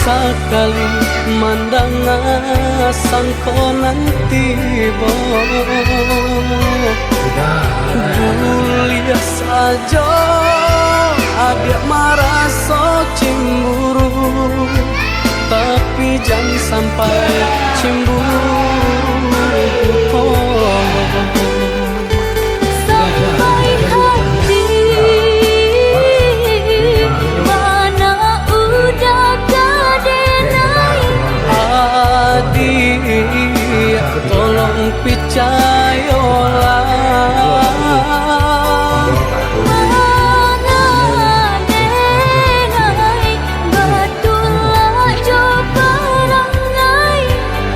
Sekali mandang sangkonan tiba Mulia saja adik marah so cemburu Tapi jangan sampai cemburu tolong percayalah mengenai betullah coba rangai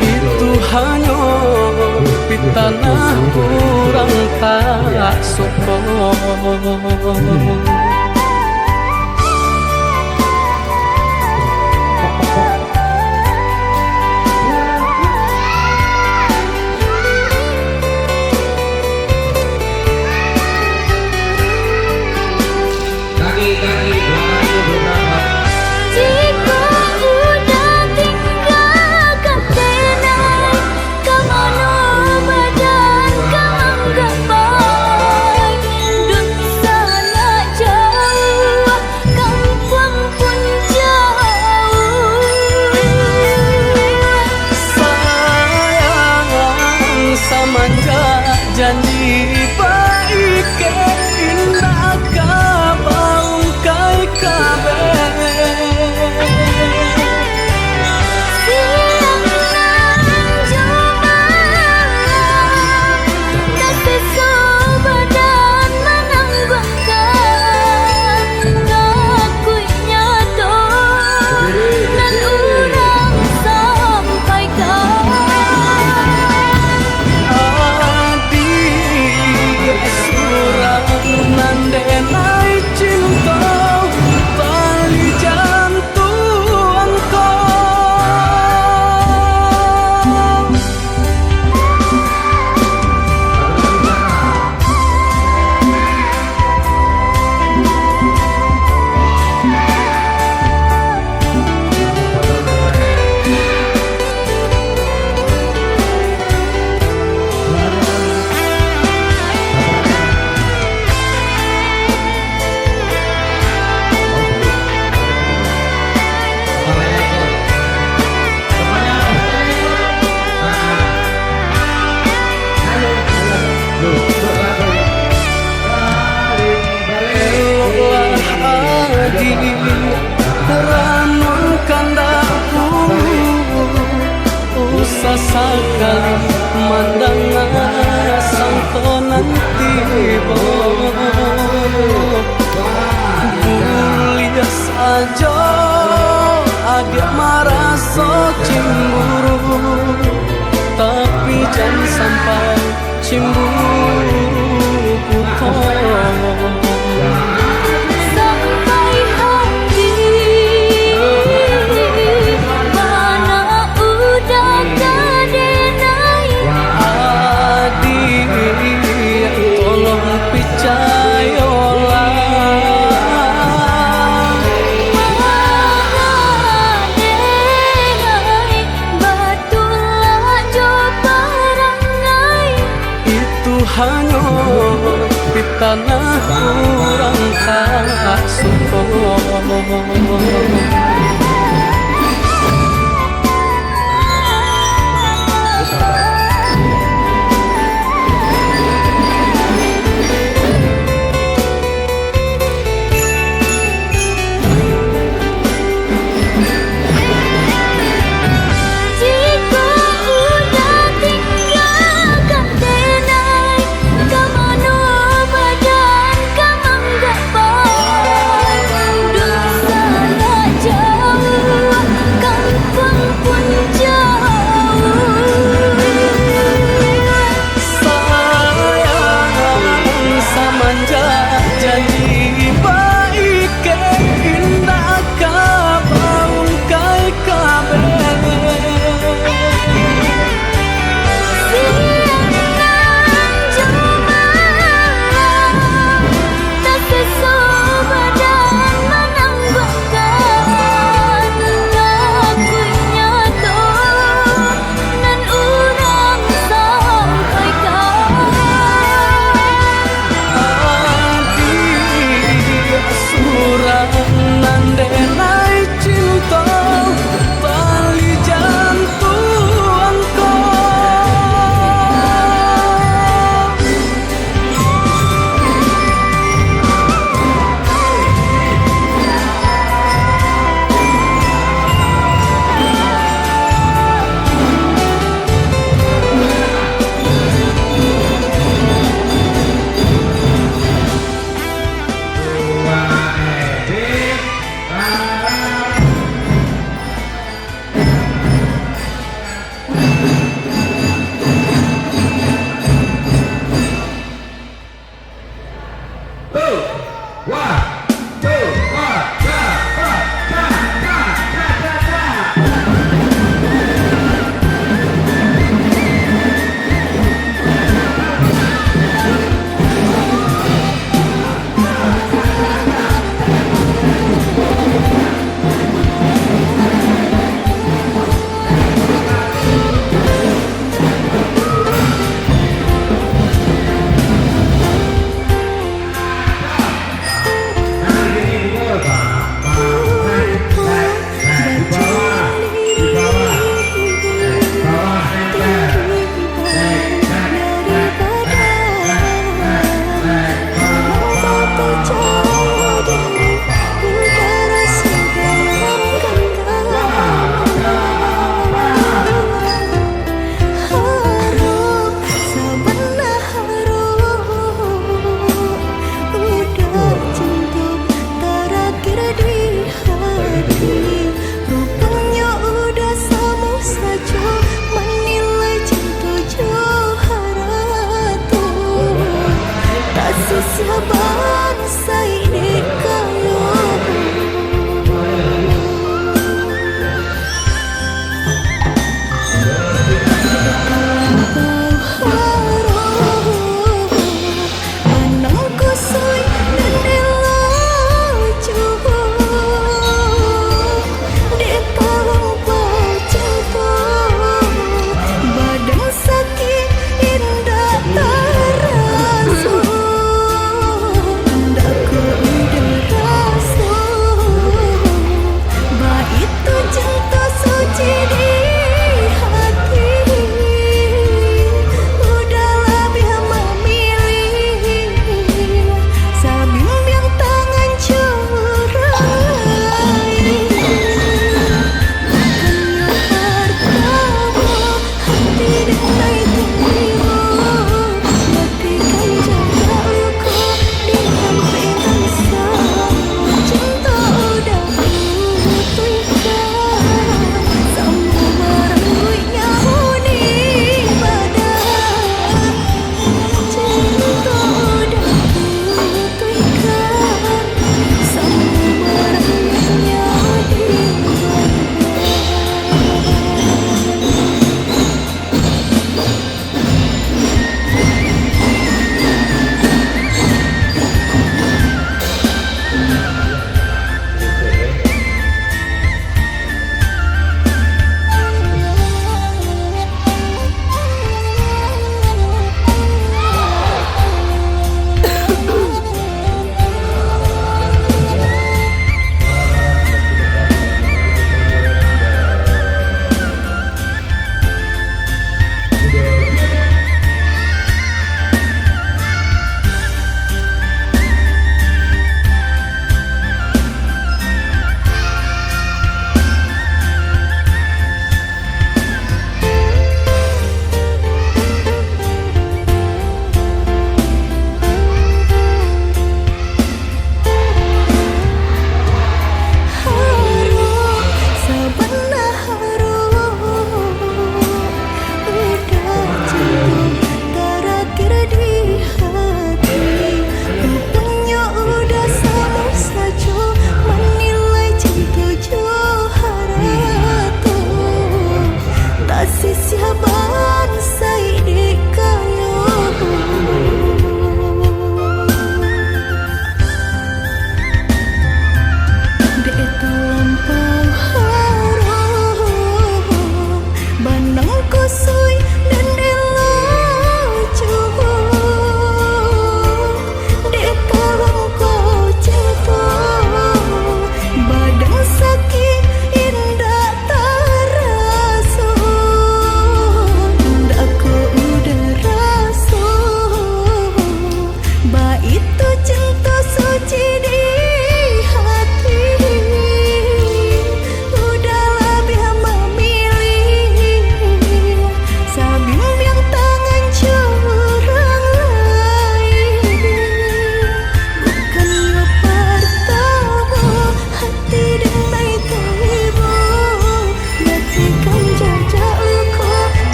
itu hanya pitanah kurang tak sokong. Janji baik indah kabang kai kabe siang nan cuma tapi sobadan menanggungkan ngakunya toh dan urang sampaikan nandenai cinta tali jantung ranun kandaku usah sekali mandang sangkonan tiba mulia saja adik marah so cemburu tapi jangan sampai cemburu putus sampai tanah kurang tak syukur. Just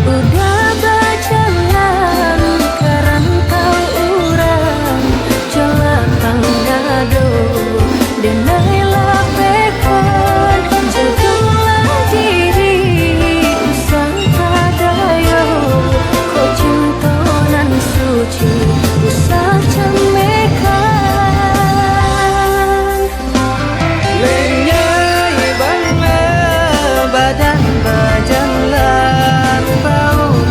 Udah berjalan ke rantau urang Jelapang ngado Denailah pekon Jagalah diri Usang kadayo Kau cintonan suci Usah cemekan Lenyai bangga badan bajalan bau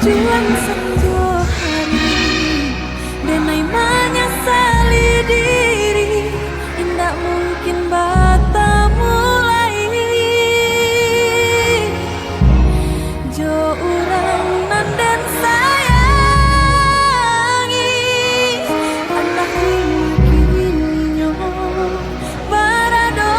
juang senjo hari denai menyesali diri indak mungkin bata mulai jo urang nanden sayangi anak kinyo barado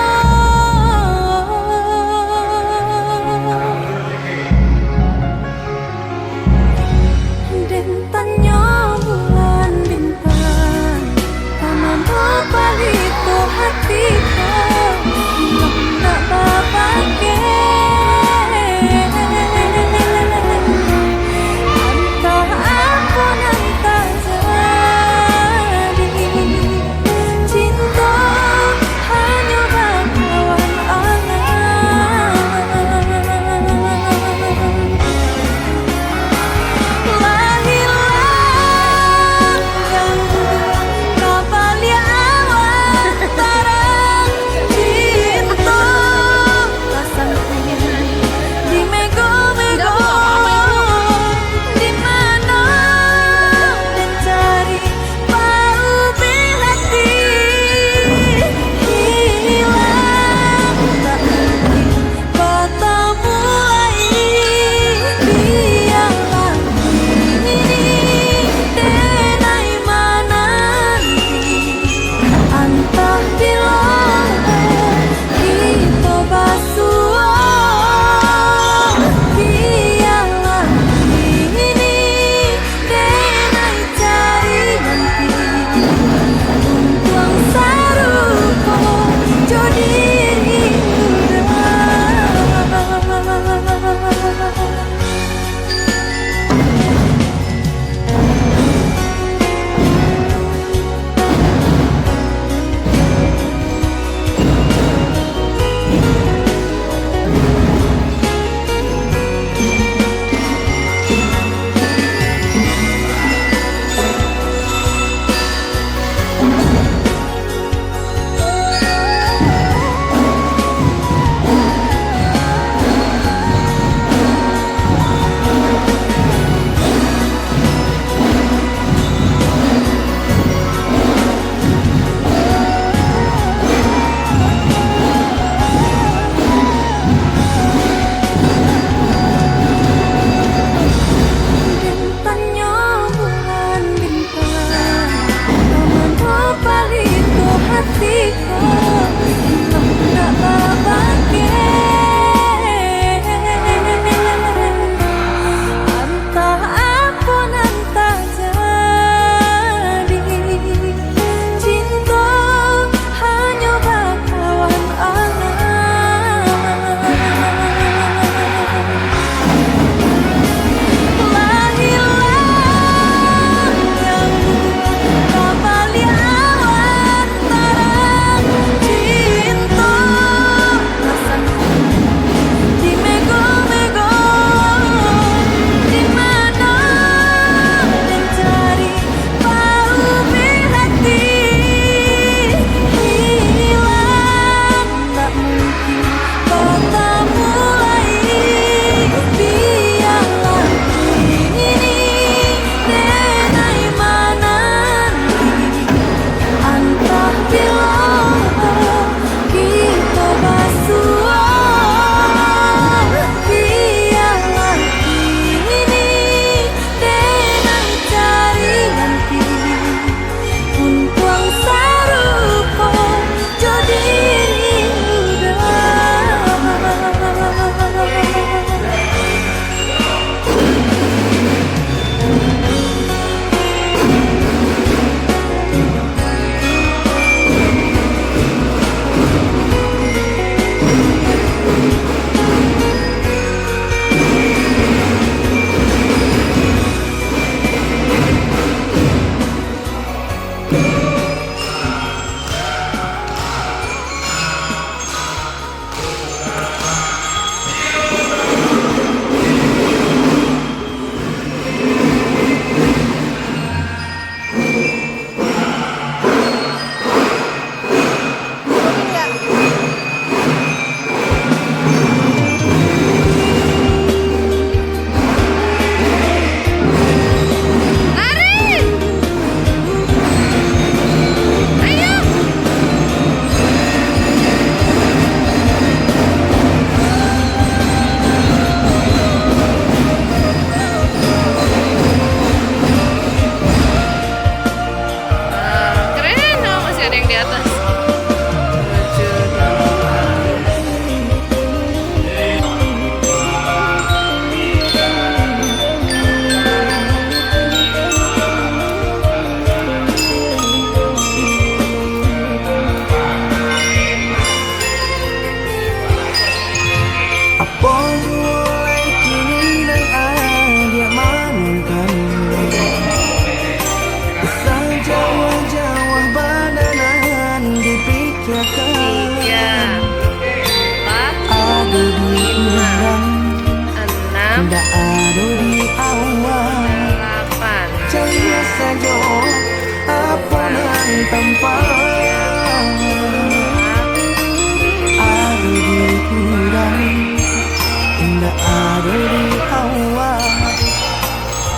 ada di awal.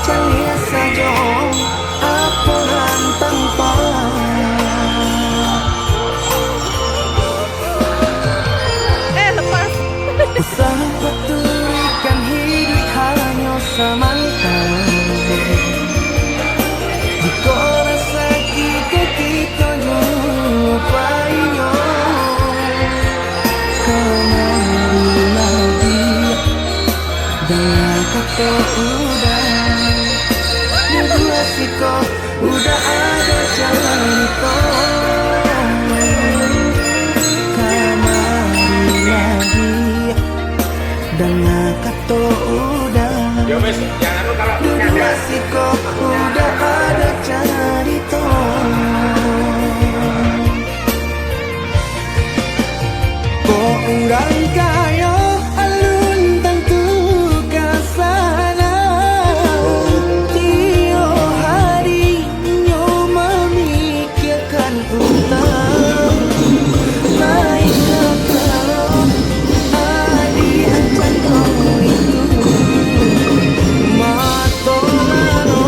Celia saja apuran tanpa Lepas. usaha peturikan hidup hanya samanta. Jika rasa kita lupainya, kemarilah dia dengan kata udah. Berdua sih kok udah ada cerita. Kemarilah dia dengan kata udah. Berdua sih kok udah ada cerita. Kok orang kaya alun tentu kasana. Tio hari nyo memikirkan utang. Baik kalau adi akan kau itu matolano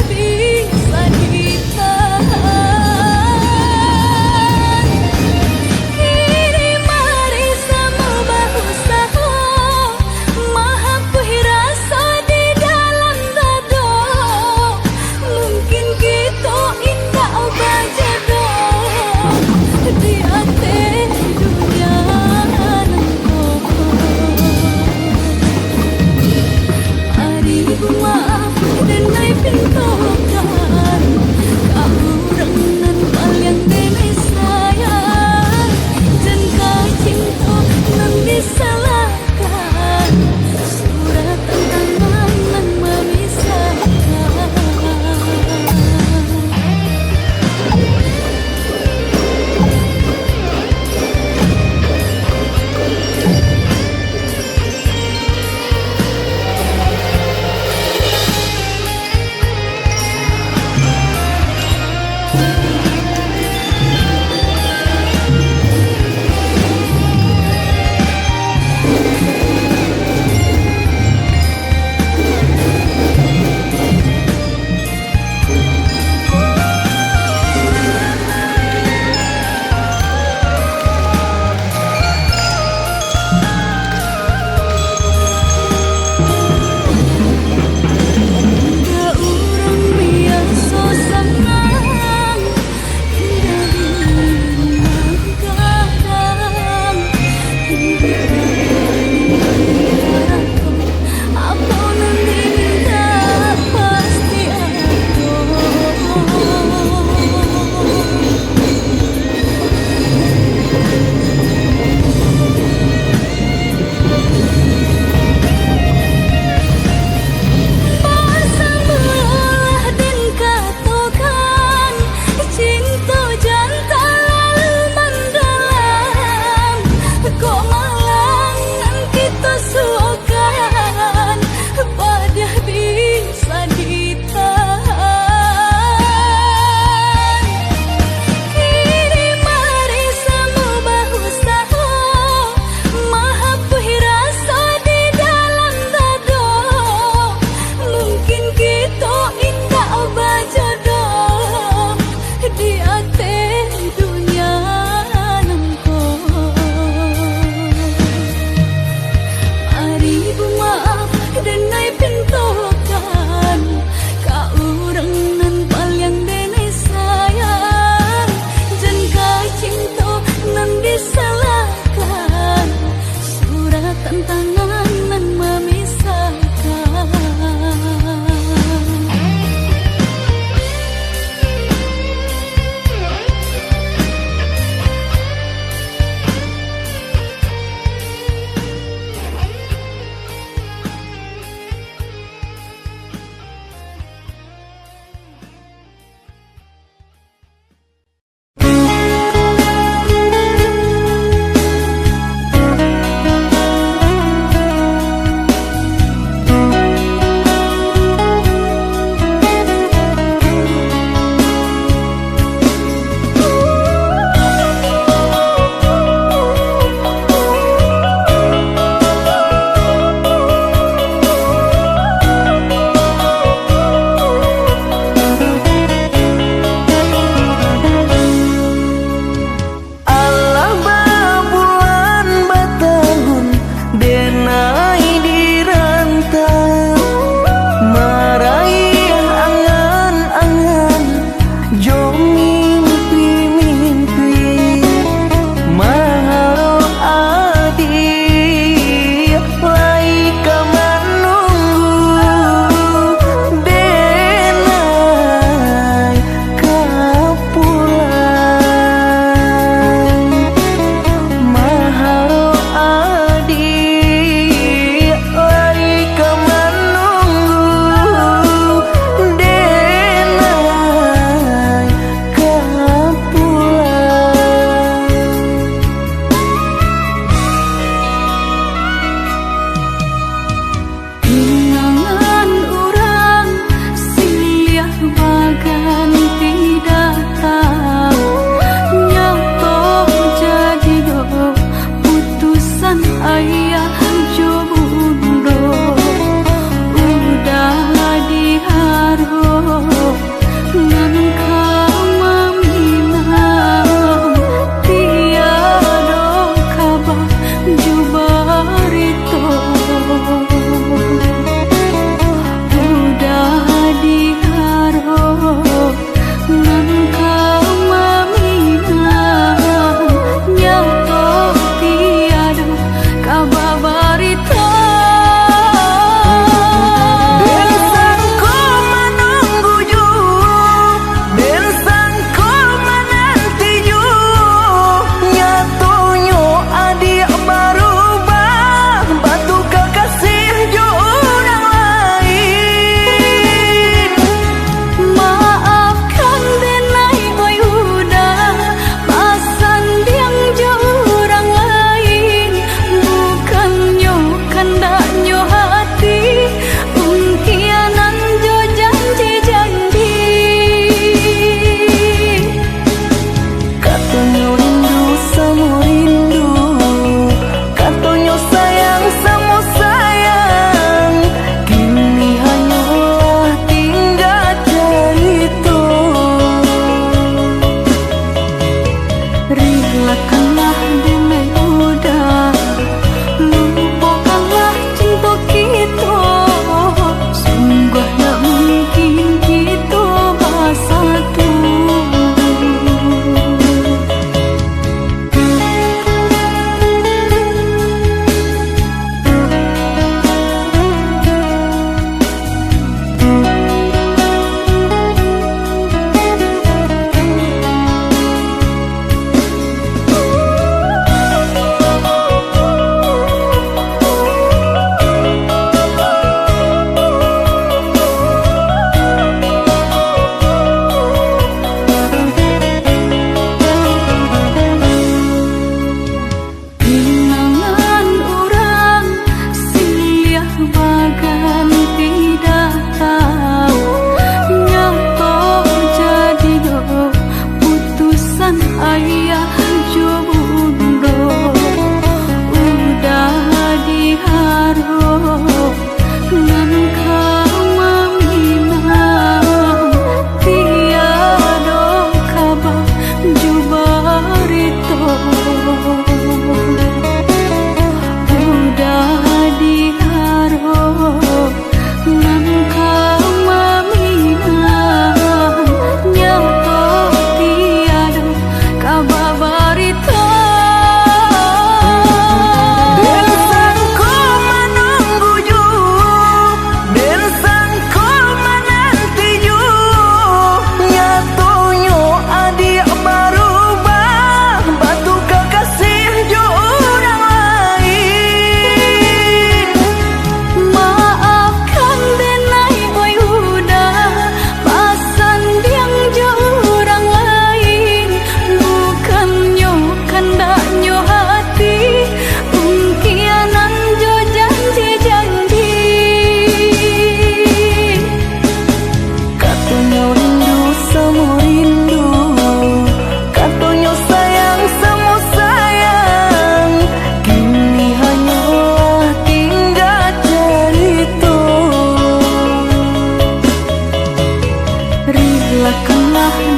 bisa ditahan. Kini mari sama berusaha menghapus rasa di dalam dada. Mungkin kita indah berjodoh di hati dunia nanti. Mari maaf dan naik pintukan kaurang nan paling dene sayang. Dan kau cinta nan disalahkan, surat tangan nan memisahkan.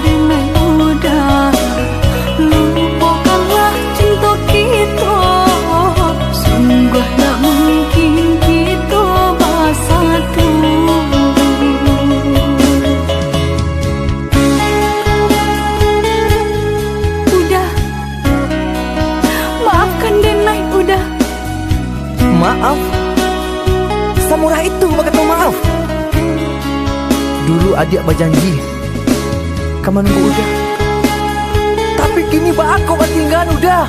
denai udah lupakanlah cinta kita. Sungguh tak mungkin kita bersatu. Udah, maafkan denai udah. Maaf? Samurah itu berkata maaf. Dulu adik berjanji kamu nunggu udah, tapi kini aku tinggal udah.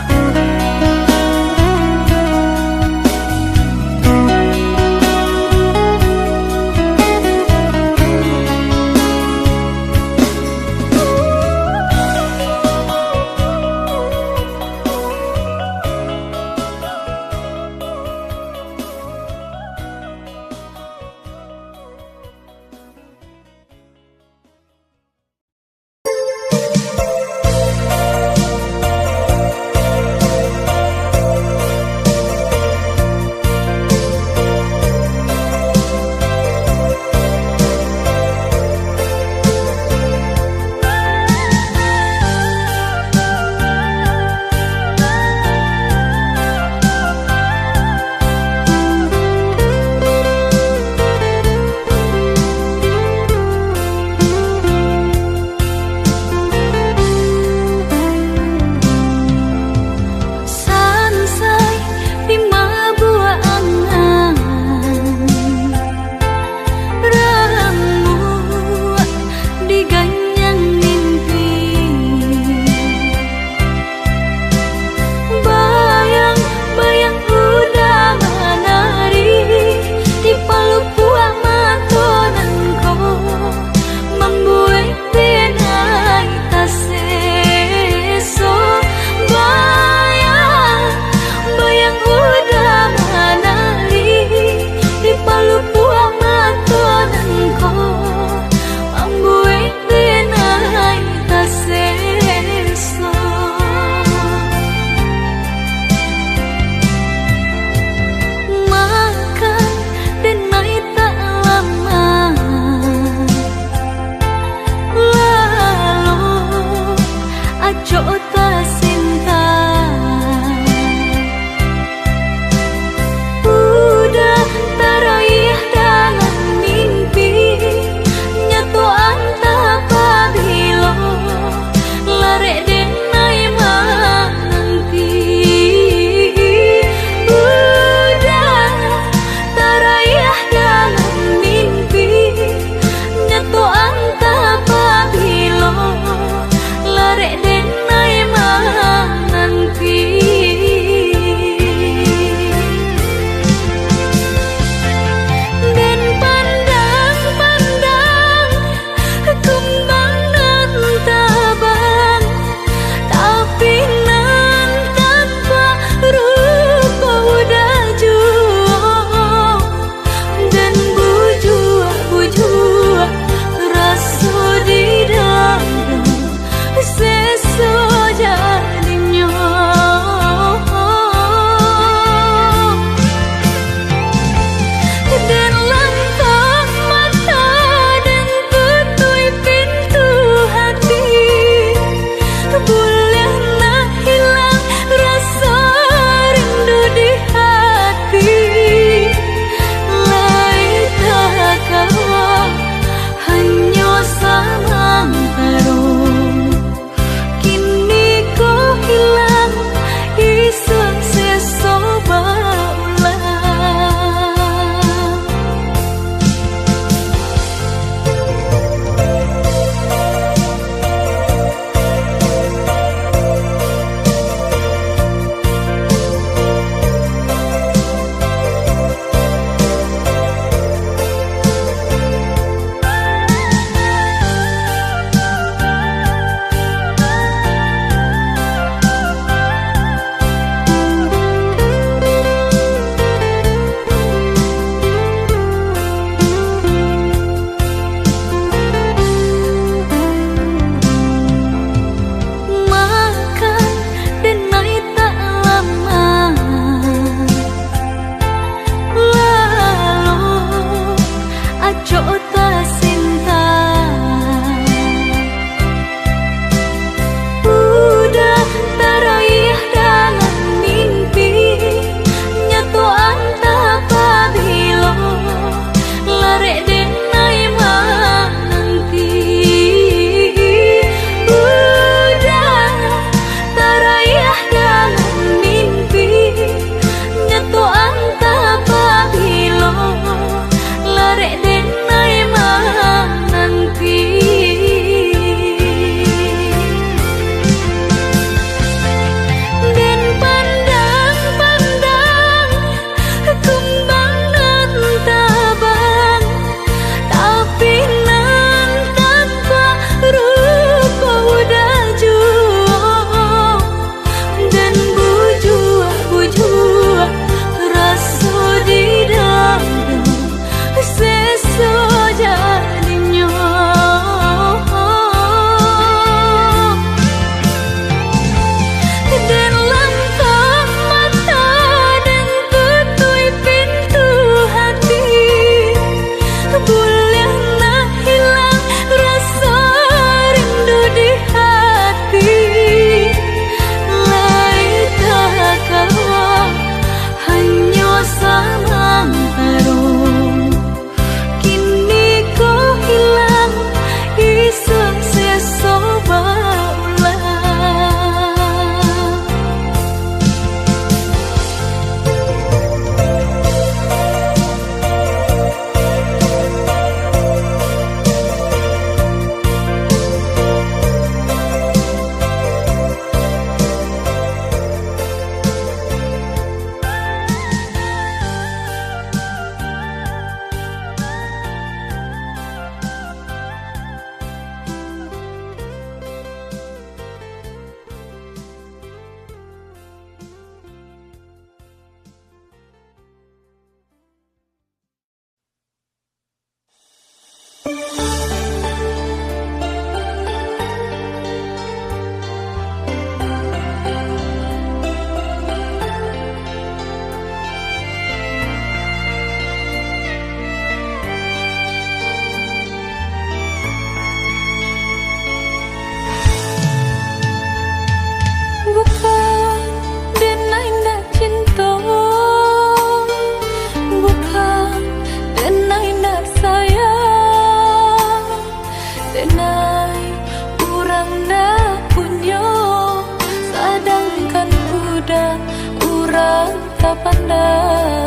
pandai.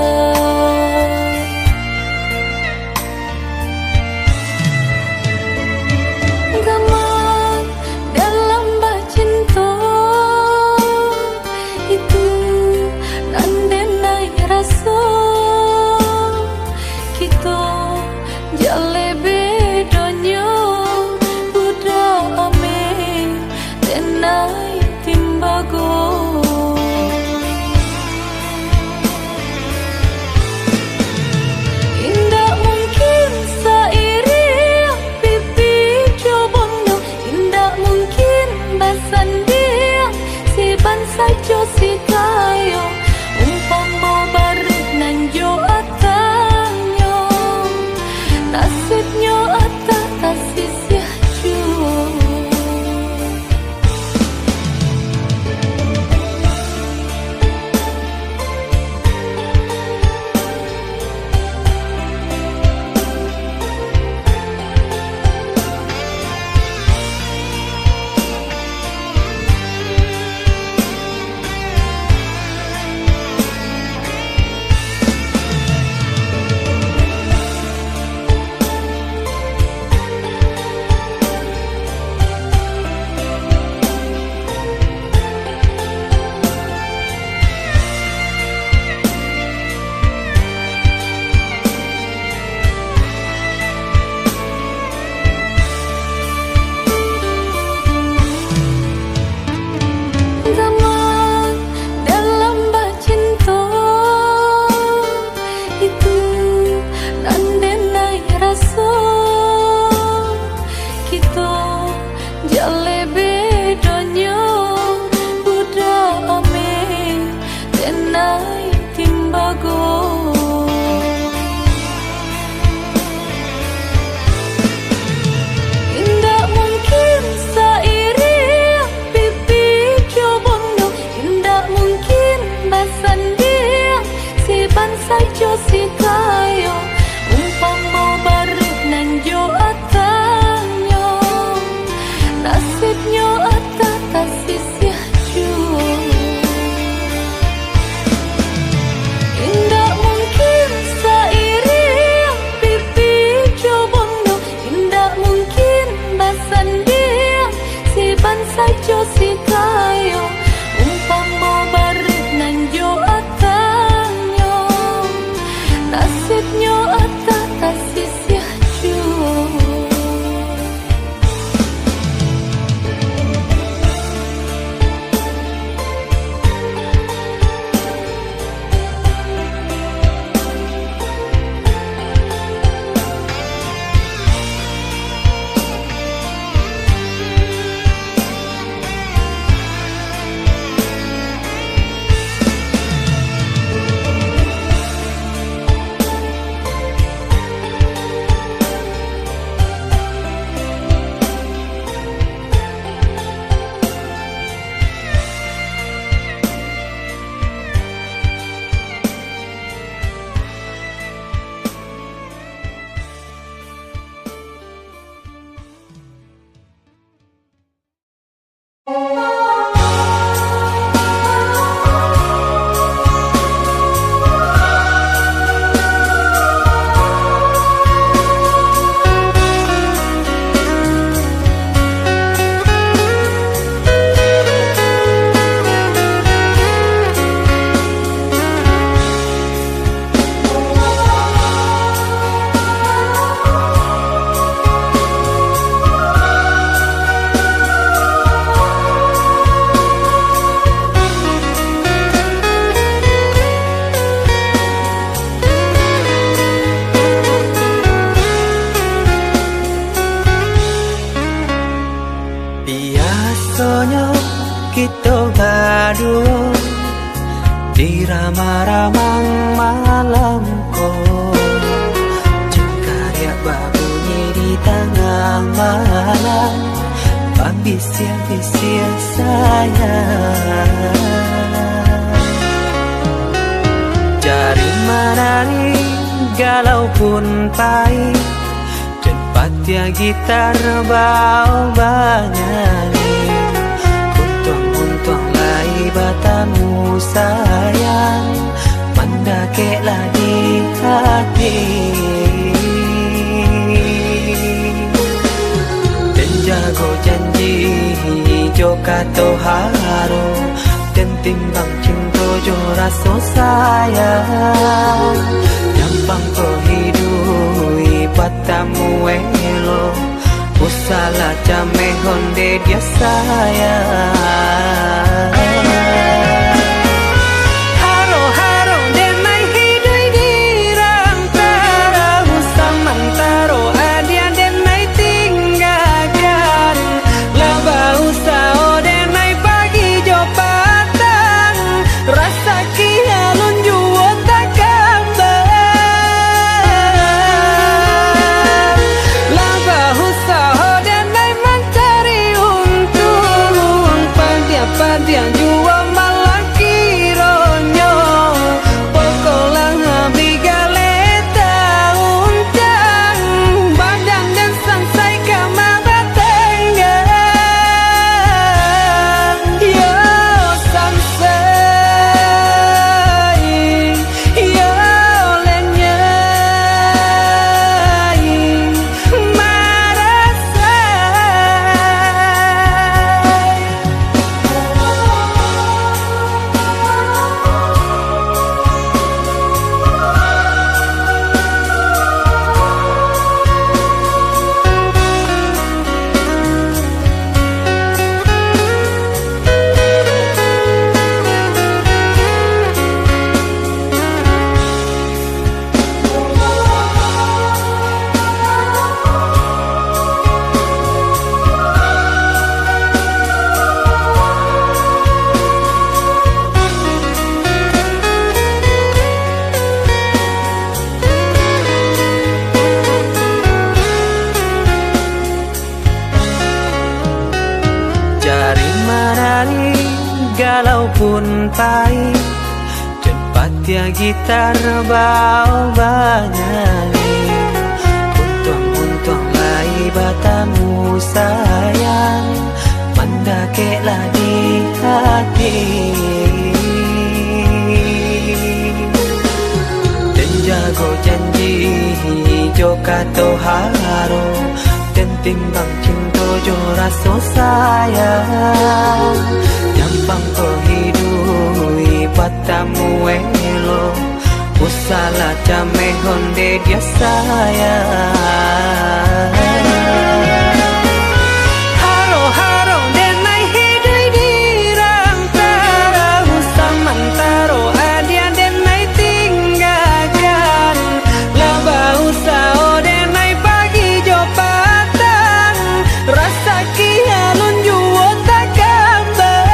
Gaman dalam cinta itu nandenai rasa kita jale bedonyo udah ame denai timbago. Indah mungkin sairi pipi jobondo, indah mungkin basan dia si bansa jo si kayo umpama barik nan jo atanyo nasibnya ata tasisya jo. Gaman dalam cinta itu nandenai rasa kita jale bedonyo udah ame denai timbago. Indah mungkin sairi pipi jobondo, indah mungkin basan dia si bansa jo si kayo umpama barik nan jo atanyo nasibnya ata tasisya jo. Indah mungkin sairi pipi jobondo, indah mungkin basan dia si bansa jo si kayo umpama barik nan jo atanyo nasibnya ata tasisya jo. kita berdua di ramah-ramah malam kau, cengkarya babunyi di tengah malam, bambisia-bisia sayang. Cari menari galau pun pahit, tempat yang gitar bau banyak. Untung lai batamu sayang, mendakeklah di hati. Dan jago janji joka to haro, dan timbang cinta jo rasa sayang. Gampang ko hidui patamu elo, usala jame honde dia sayang. Haro haro denai hidui dirantara, usamantaro adia denai tinggalkan. Laba usao denai pagi jo patang, rasa kialun juo tak gambar. Laba usao denai mencari untung, pandia-pandia juo malah kironyo. Pokolang bigaleta uncang, badan dan sangsai kamar tenggang. Yo sangsai, yo lenyai, marasai. Jari marani galau pun pahit, cepat ya gitar bau banyani. Untung-untung lai batamu sayang, mendakeklah di hati. Dan jago janji joka to haro, dan timbang cinta jo rasa sayang. Gampang ko hidui patamu elo, usala jame honde dia sayang. Haro haro denai hidui dirantara, usamantaro adia denai tinggalkan. Laba usao denai pagi jo patang, rasa kialun juo tak gambar.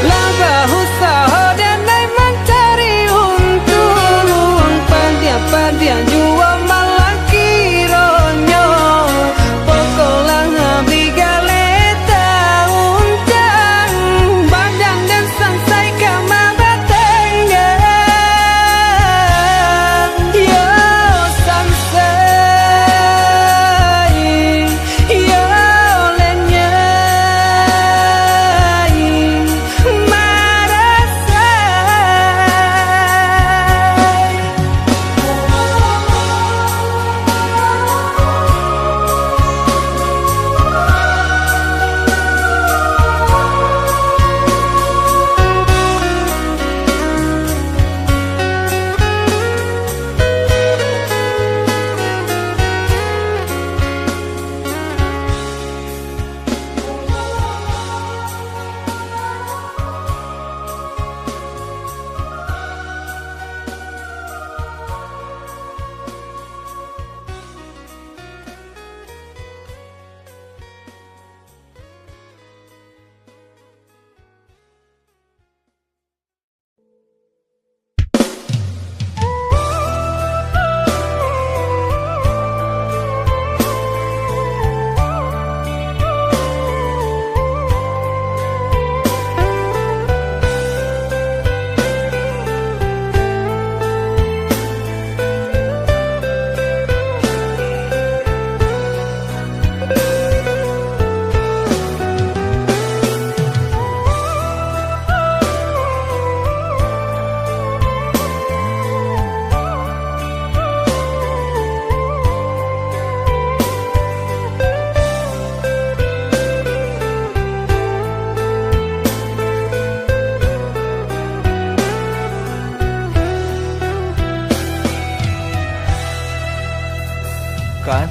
Laba usao denai mencari untung, pandia-pandia juo malah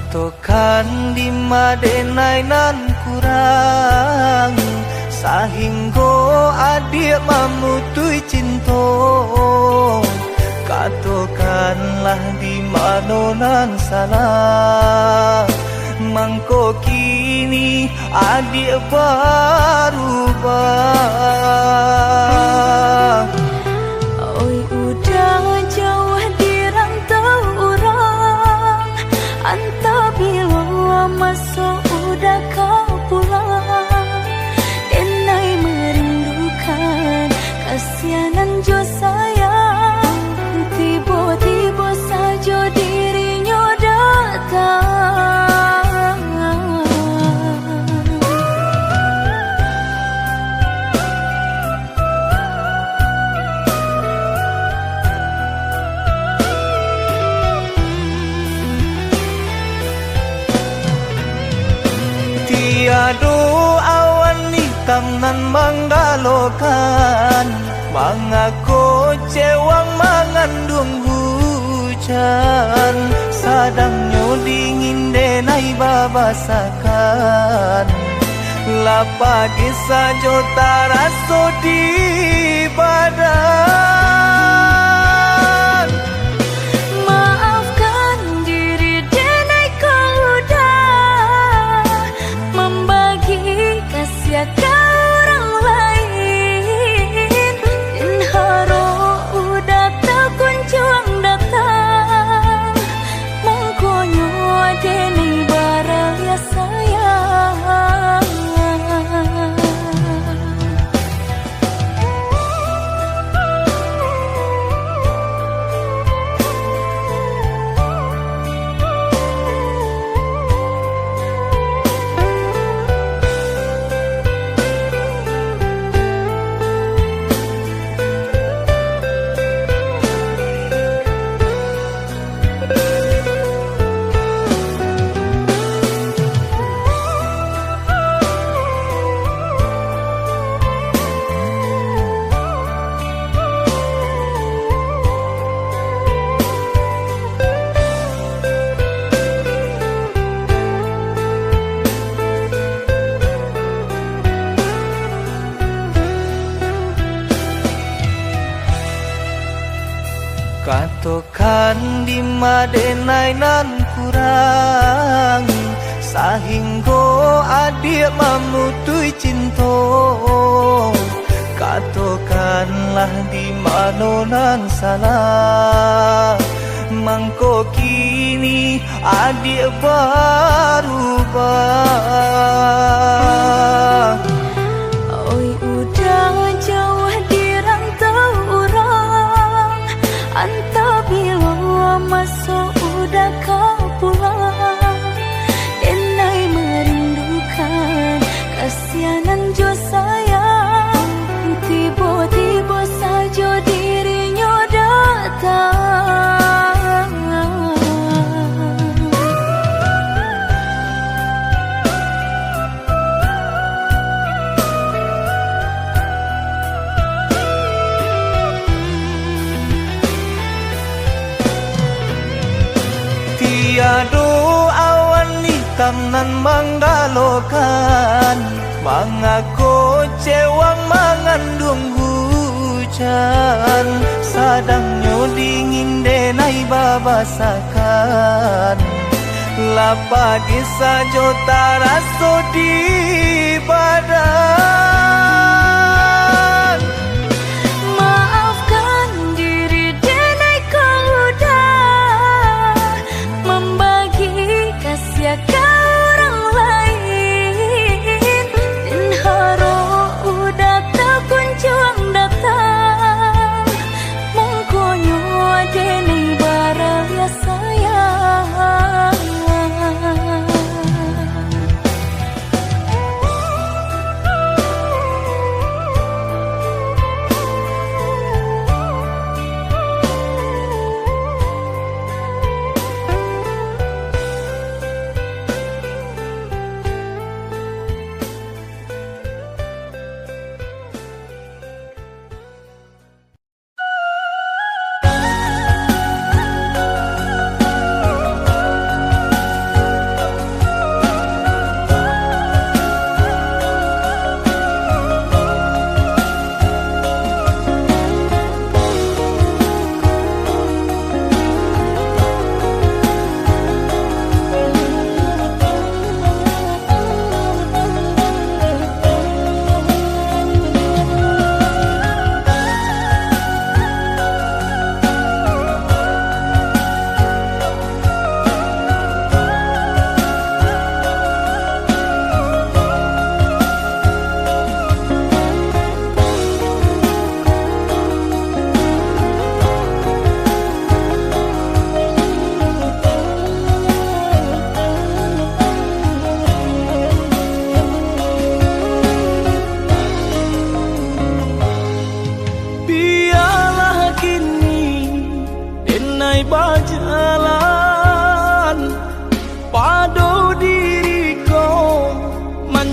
Katokan di madenai nan kurang sahingga adik mamutui cinta. Katokanlah di mana nan salah, mangko kini adik berubah. Oi udah jauh di rantau orang, antah bila masuk udah kau pulang. Denai merindukan kasihanan jo sayang, tiba-tiba saja dirinya datang. Tiada awan hitam nan menggalokan, mengaku cewang mengandung hujan. Sadangnya dingin denai babasakan, lapagi saja taraso di badan. Maafkan diri denai kau udah membagi kasih ke orang lain, dan harap udah tak kunjung datang. Mengkonyo denai baraya sayang. Katokan di madenai nan kurang sahingga adik mamutui cinta. Katokanlah di mana nan salah, mangko kini adik berubah. Oi udah jauh di rantau orang, antah bila masuk udah kau pulang. Denai merindukan kasihanan jo sayang, tiba-tiba saja dirinya datang. Tiada awan hitam nan menggalokan, mengaku cewang mengandung hujan. Sadangnya dingin denai babasakan, lapagi saja taraso di badan. Maafkan diri denai kau udah membagi kasih ke orang lain, dan harap udah tak kunjung datang. Mengkonyo denai baraya sayang.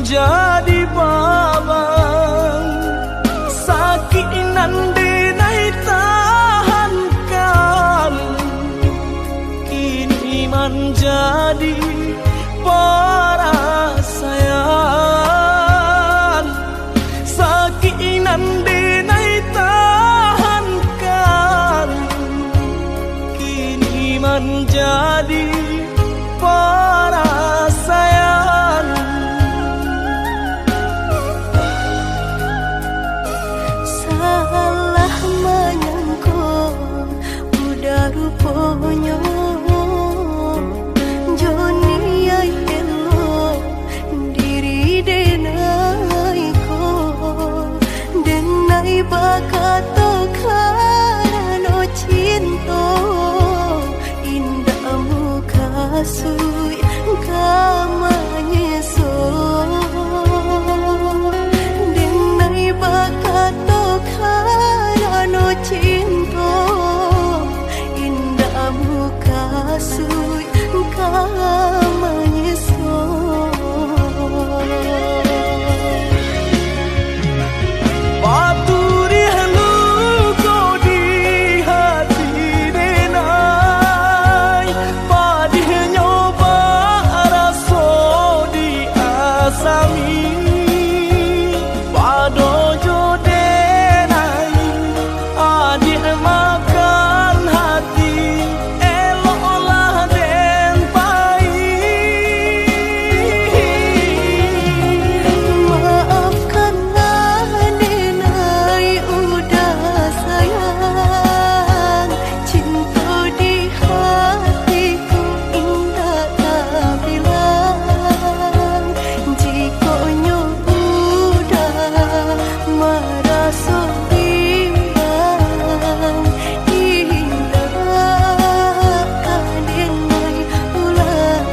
menjadi babang, sakit nandi nai tahankan, kini menjadi perasaan, sakit nandi nai tahankan, kini menjadi perasaan. Salah menyangka udah rupanya Joni ay elo diri denai ko denai bakato karano cinta indah muka sui kamanya so denai bakato karano cinta indah muka sui kamanya so. Paturi halu ko di hati denai, padih nyoba raso di asami, pado jo denai adik makan hati, eloklah den pai. Maafkanlah denai udah sayang, cinta di hatiku indah tak bilang. Jika udah merasa bimbang, indah denai ulang.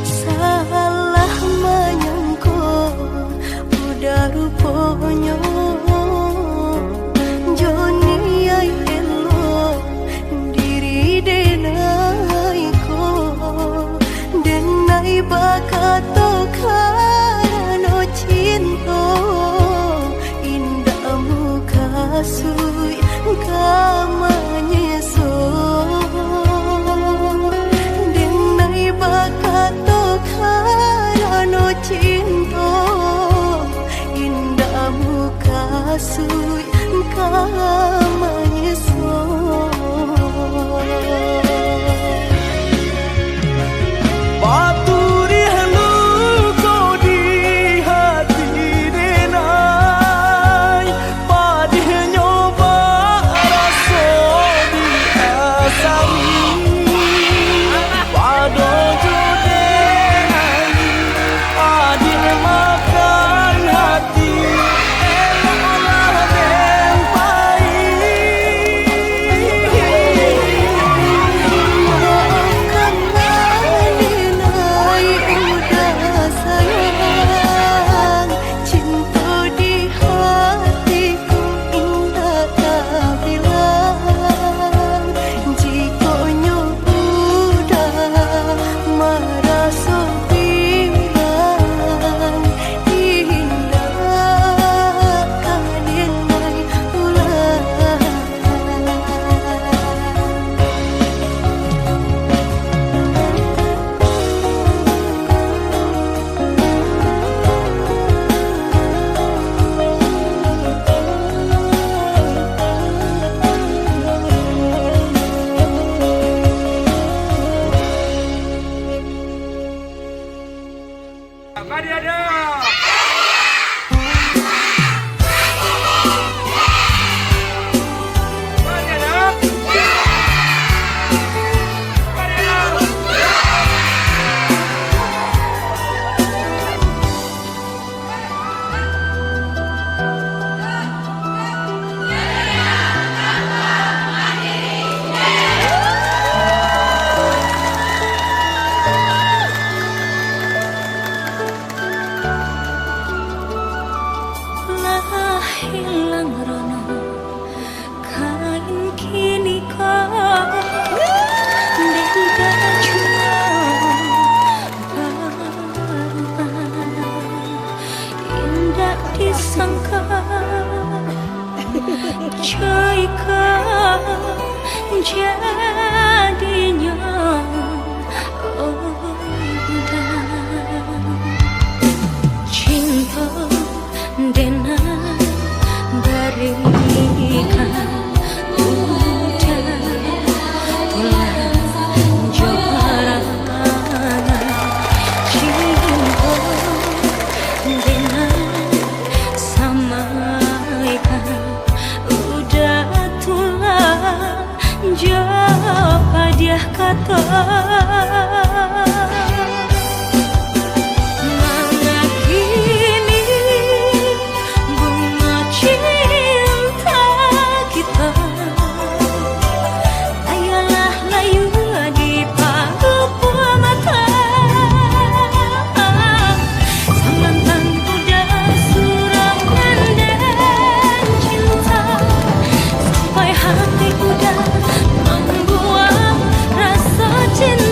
Salah menyangka udah rupanya Joni ay elo diri denai ko denai bakato karano cinta indah muka sui kamanya so denai bakato karano cinta indah muka sui kamanya so. Paturi halu ko Mana kini bunga cinta kita layalah layu di paruh mata. Samantang udah surangan dan cinta, sampai hati udah membuang rasa cinta.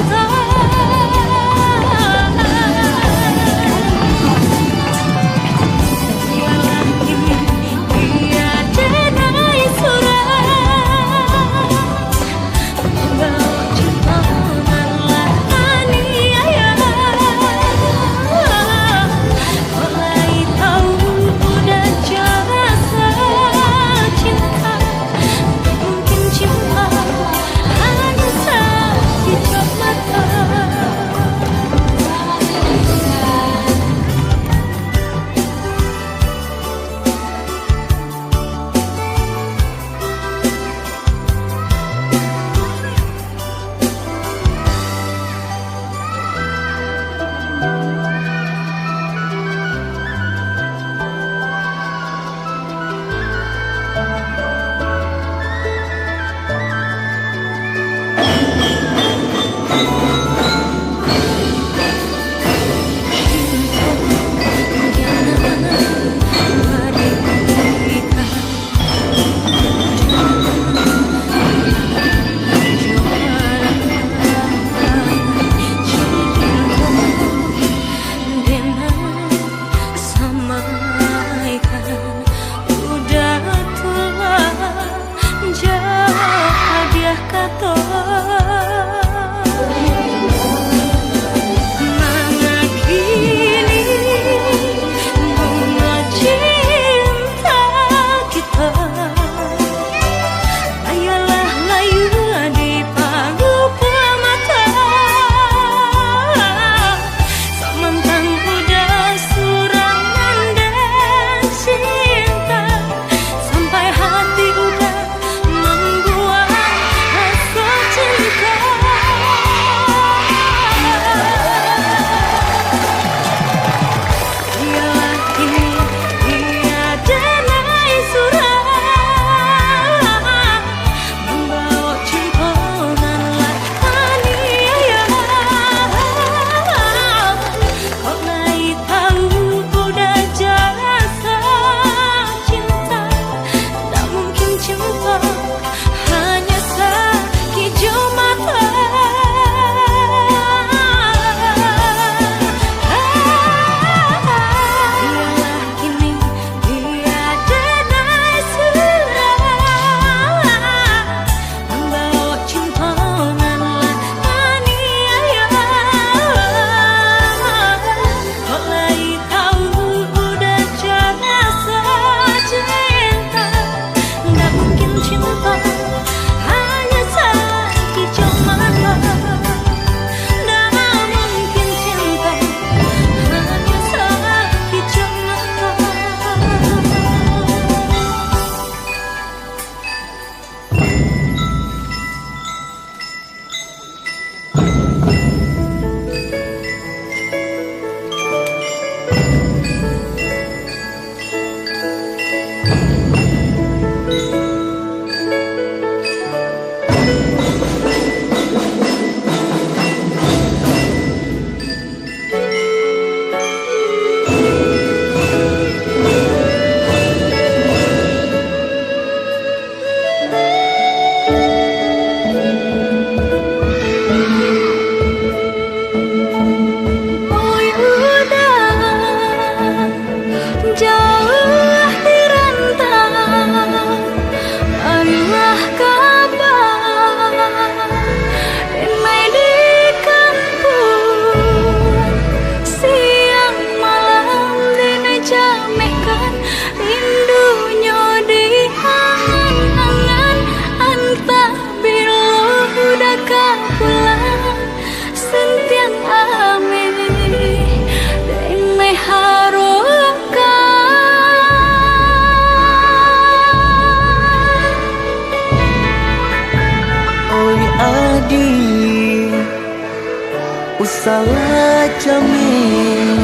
salah jami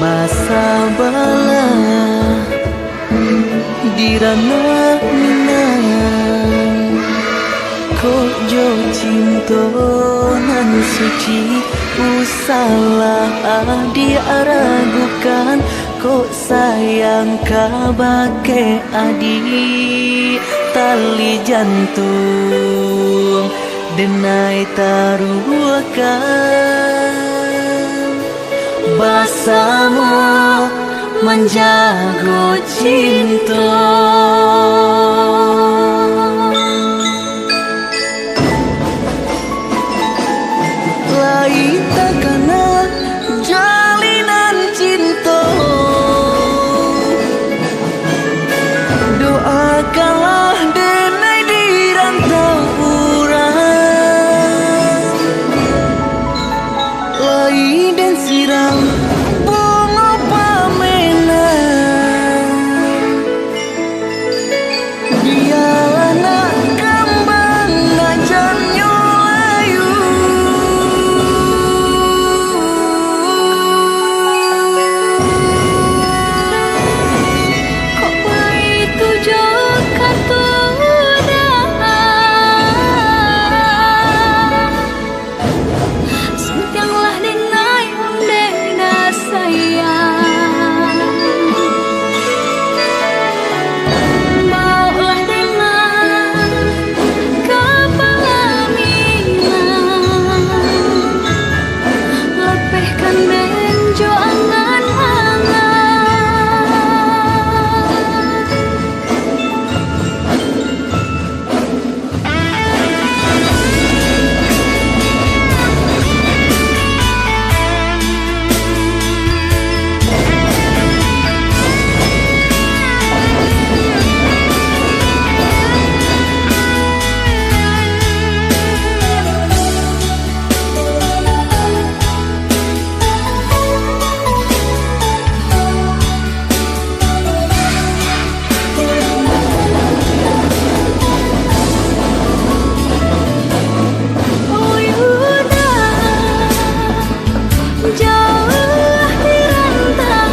basa bala dirana minang kok jo cinta nan suci usalah diaragukan kok sayang kabake adi tali jantung denai taruhkan basamu menjago cinta. Lai takana jalinan cinta doakanlah denai di rantau urang lai dan siram bunga pamenang dialah nak kembang nak janyo layu Kok itu joka sentianglah denai dena sayang maulah dengan kepalaminan lepehkan benjo angan-angan jauh dirantau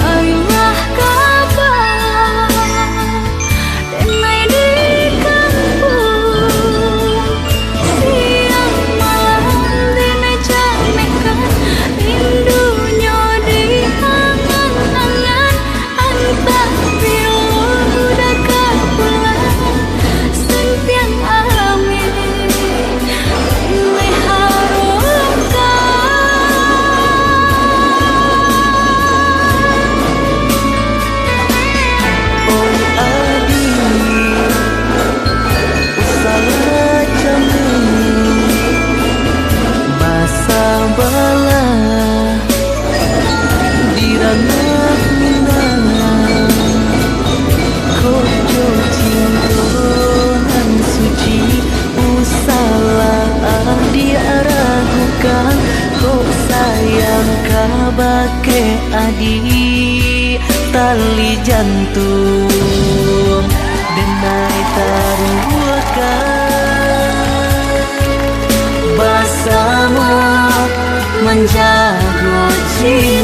ayulah kabar denai di kampung siang malam denai camekan rindunya di angan-angan antah pilu udah pulang sempiang amin denai oi adi usalah jami basa bala dirana minang kok jo cinta nan suci usalah diaragukan kok sayang kabake adi tali jantung denai taruhkan basamu menjago cinta.